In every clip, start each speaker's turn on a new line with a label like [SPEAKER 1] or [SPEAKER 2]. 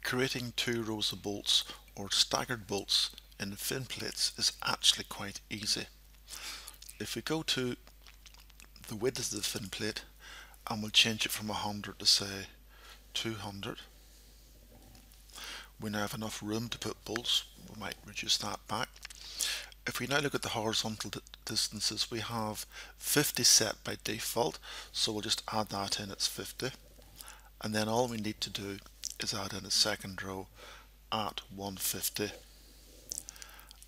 [SPEAKER 1] Creating two rows of bolts or staggered bolts in fin plates is actually quite easy. If we go to the width of the fin plate and we'll change it from 100 to say 200, we now have enough room to put bolts. We might reduce that back. If we now look at the horizontal distances, we have 50 set by default, so we'll just add that in, it's 50. And then all we need to do is add in a second row at 150.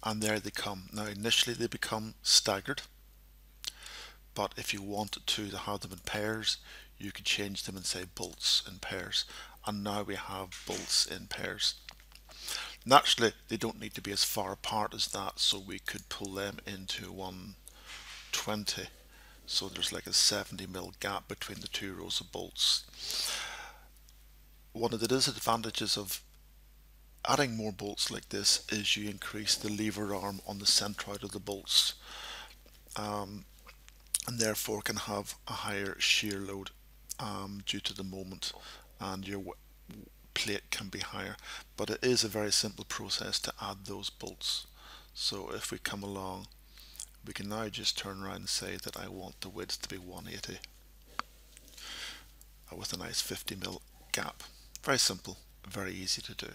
[SPEAKER 1] And there they come. Now initially they become staggered, but if you wanted to have them in pairs, you could change them and say bolts in pairs. And now we have bolts in pairs. Naturally, they don't need to be as far apart as that, so we could pull them into 120. So there's like a 70mm gap between the two rows of bolts. One of the disadvantages of adding more bolts like this is you increase the lever arm on the centroid of the bolts, and therefore can have a higher shear load due to the moment, and your plate can be higher. But it is a very simple process to add those bolts. So if we come along, we can now just turn around and say that I want the width to be 180 with a nice 50mm gap. Very simple, very easy to do.